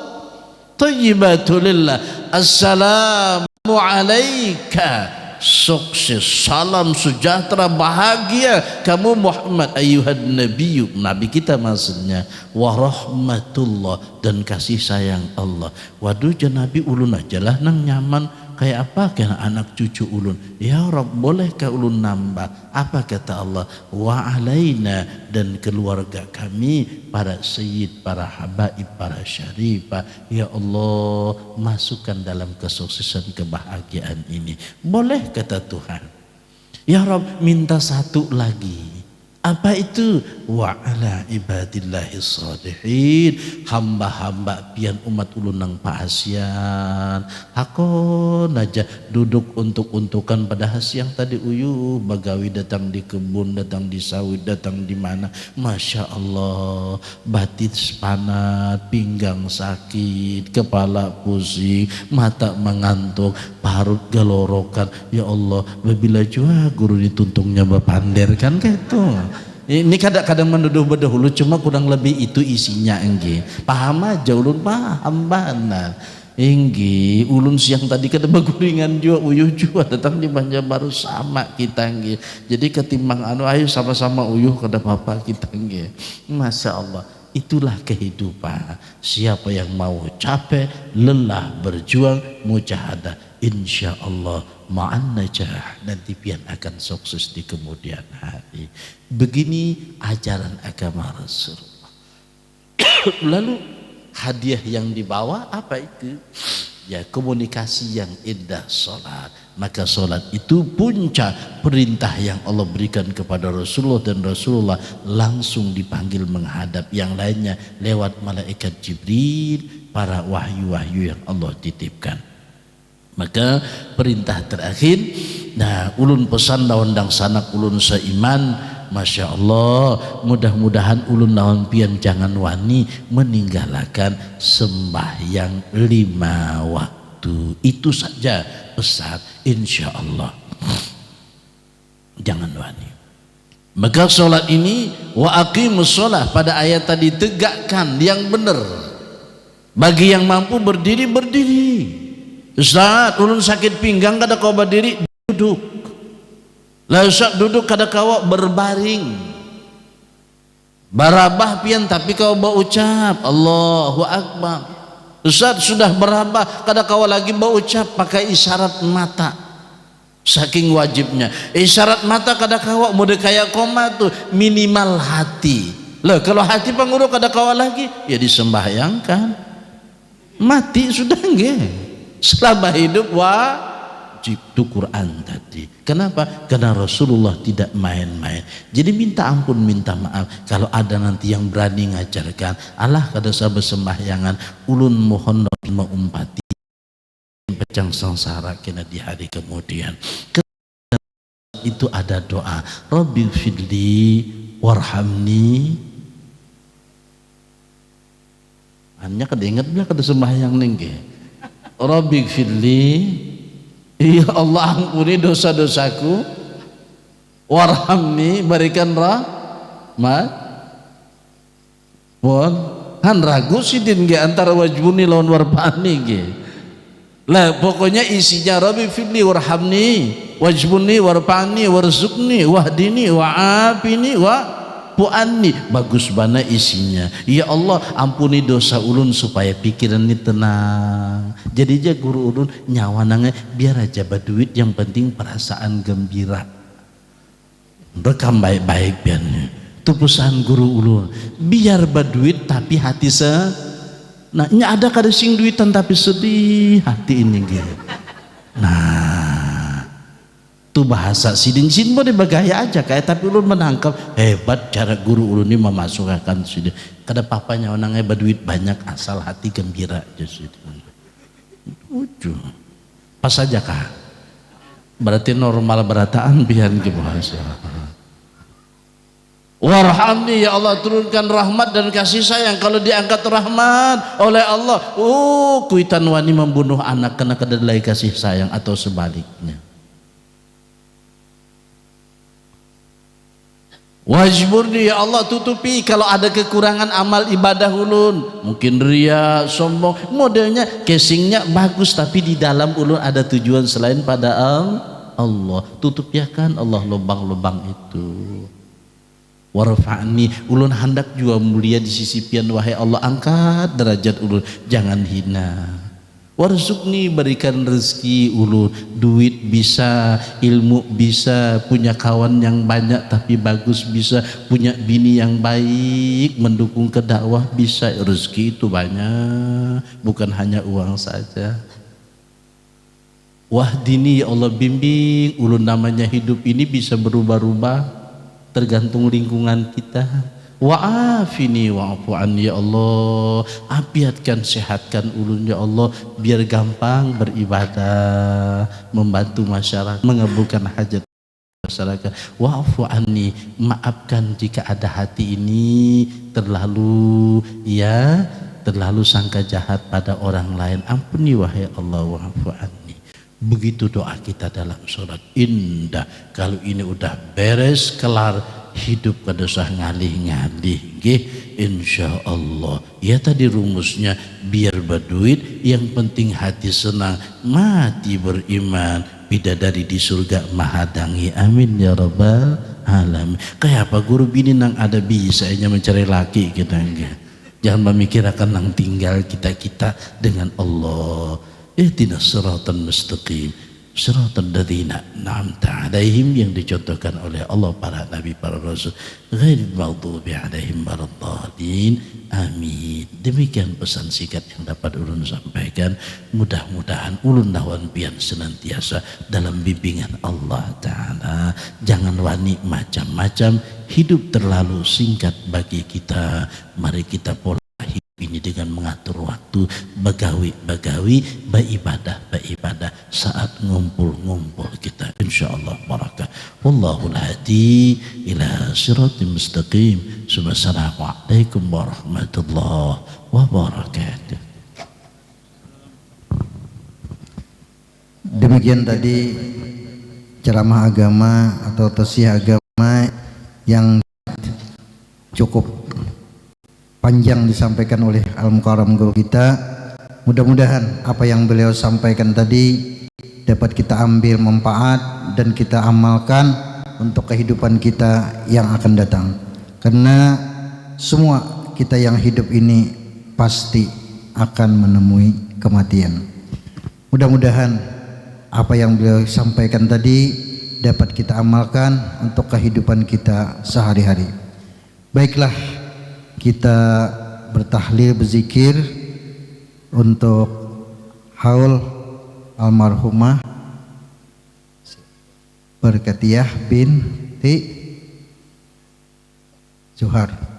thayyibatu lillah. Assalamu alayka, sukses, salam sejahtera, bahagia kamu Muhammad ayuhad nabiyyu, nabi kita maksudnya, warahmatullah, dan kasih sayang Allah. Waduh, nabi ulun aja lah nang nyaman kayak apa kena anak cucu ulun. Ya Rabb, bolehkah ulun nambah? Apa kata Allah? Wa alaina, dan keluarga kami, para sayyid, para habaib, para syarifah. Ya Allah, masukkan dalam kesuksesan kebahagiaan ini. Boleh kata Tuhan. Ya Rabb, minta satu lagi. Apa itu? Wa ala ibadillahis salihin, hamba-hamba pian umat ulun nang paasian hakon aja duduk untuk-untukan pada siang tadi uyuh bagawi datang di kebun, datang di sawit, datang di mana. Masya Allah, batin sepanat, pinggang sakit, kepala pusing, mata mengantuk, parut gelorokan. Ya Allah, bila jua guru dituntungnya bapander kan gitu. Ini kadang-kadang menuduh berdahulu, cuma kurang lebih itu isinya engge. Paham aja ulun, paham benar. Engge ulun siang tadi kada baguringan jua uyuh jua datang di Banjarbaru sama kita engge. Jadi ketimbang ayo sama-sama uyuh kada apa-apa kita engge. Masya Allah. Itulah kehidupan. Siapa yang mau capek, lelah, berjuang, mujahadah, insya Allah ma'an najah, nanti pian akan sukses di kemudian hari. Begini ajaran agama Rasulullah. Lalu hadiah yang dibawa apa itu? Ya, komunikasi yang indah, salat. Maka salat itu puncak perintah yang Allah berikan kepada Rasulullah, dan Rasulullah langsung dipanggil menghadap yang lainnya lewat malaikat Jibril, para wahyu-wahyu yang Allah titipkan. Maka perintah terakhir, nah ulun pesan lawan dang sanak ulun seiman. Masya Allah, mudah-mudahan ulun lawan pian jangan wani meninggalkan sembahyang 5 waktu. Itu saja pesan, insya Allah. Jangan wani. Maka sholat ini wa aqimus sholat, pada ayat tadi tegakkan yang benar. Bagi yang mampu berdiri, berdiri. Ustaz, ulun sakit pinggang kada kau berdiri, duduk. Lah Ustaz duduk kada kau berbaring. Barabah pian tapi kau berucap Allahu Akbar. Ustaz sudah berabah kada kau lagi berucap pakai isyarat mata. saking wajibnya. Isyarat mata kada kawa mode kayak koma tuh minimal hati. Loh kalau hati panguruk kada kawa lagi ya disembahyangkan. Mati sudah nggih. Selama hidup wajib itu Quran tadi. Kenapa? Karena Rasulullah tidak main-main. Jadi minta ampun, minta maaf. Kalau ada nanti yang berani ngajarkan, Allah kada sabah sembahyangan, ulun mohon maumpati pecang sengsara kena di hari kemudian. Itu ada doa. Rabbi fidli warhamni. Hanya kada ingat bila kada sembahyang nengke. Rabbi fidli, ya Allah ampuni dosa-dosaku, warhamni berikan rahmat. Bon, kan ragu sidin ge antara wajbuni lawan warfani ge. Lah pokoknya isinya Rabbi fidli warhamni, wajbuni warfani, warzuqni, wahdini, wa'afini, pu'anni. Bagus bana isinya. Ya Allah ampuni dosa ulun supaya pikiran ini tenang. Jadi aja guru ulun nyawanangnya biar aja baduit, yang penting perasaan gembira. Rekam baik-baik biarnya. Itu pesan guru ulun. Biar baduit tapi hati nah ini ada kada sing duitan tapi sedih hati ini gitu. Nah itu bahasa sidin boleh bergaya aja kayak, tapi ulun menangkap hebat cara guru ulun ini memasukkan sidin. Kada papanya orangnya berduit banyak asal hati gembira aja sidin. Lucu. Pas saja kah? Berarti normal berataan biar ke bahasa. Warhamni, ya Allah turunkan rahmat dan kasih sayang. Kalau diangkat rahmat oleh Allah, kuitan wani membunuh anak kena kedelai kasih sayang atau sebaliknya. Wajburni, ya Allah tutupi kalau ada kekurangan amal ibadah ulun, mungkin ria, sombong, modelnya casingnya bagus tapi di dalam ulun ada tujuan selain pada Allah. Tutup ya kan Allah lubang-lubang itu. Warfa'ni, ulun hendak juga mulia di sisi pian, wahai Allah angkat derajat ulun, jangan hina. Warzuqni, berikan rezeki ulun, duit bisa, ilmu bisa, punya kawan yang banyak tapi bagus bisa, punya bini yang baik mendukung ke dakwah bisa. Rezeki itu banyak, bukan hanya uang saja. Wahdini, ya Allah bimbing ulun, namanya hidup ini bisa berubah-ubah tergantung lingkungan kita. Wa'afini wa'fu anni, ya Allah apiatkan, sehatkan ulun ya Allah biar gampang beribadah, membantu masyarakat, mengabulkan hajat masyarakat. Wa'fu anni, maafkan jika ada hati ini terlalu sangka jahat pada orang lain. Ampuni wahai Allah, wa'fu anni. Begitu doa kita dalam sholat, indah. Kalau ini udah beres kelar, hidup kada usah ngalih-ngalih nggih, insyaallah. Ya tadi rumusnya, biar berduit yang penting hati senang, mati beriman, bidadari di surga mahadangi, amin ya rabbal alamin. Kayak apa guru bini nang ada bisanya mencari laki kita nggih. Jangan memikirkan nang tinggal kita dengan Allah. Ihdinas siratal mustaqim, siratal ladzina an'amta 'alaihim, yang dicontohkan oleh Allah para nabi, para rasul, ghairil maghdubi 'alaihim waladdallin, amin. Demikian pesan singkat yang dapat ulun sampaikan. Mudah-mudahan ulun lawan pian senantiasa dalam bimbingan Allah Ta'ala. Jangan wani macam-macam, hidup terlalu singkat bagi kita. Mari kita pola ini dengan mengatur waktu, bagawi, beribadah saat ngumpul kita, insyaallah barakah. Wallahul hadi ila siratal mustaqim. Assalamualaikum warahmatullahi wabarakatuh. Demikian tadi ceramah agama atau tausiah agama yang cukup panjang disampaikan oleh Al-Mukarram guru kita. Mudah-mudahan apa yang beliau sampaikan tadi dapat kita ambil manfaat dan kita amalkan untuk kehidupan kita yang akan datang. Karena semua kita yang hidup ini pasti akan menemui kematian. Mudah-mudahan apa yang beliau sampaikan tadi dapat kita amalkan untuk kehidupan kita sehari-hari. Baiklah, kita bertahlil, berzikir untuk haul almarhumah Barkatiyah binti Zuhar.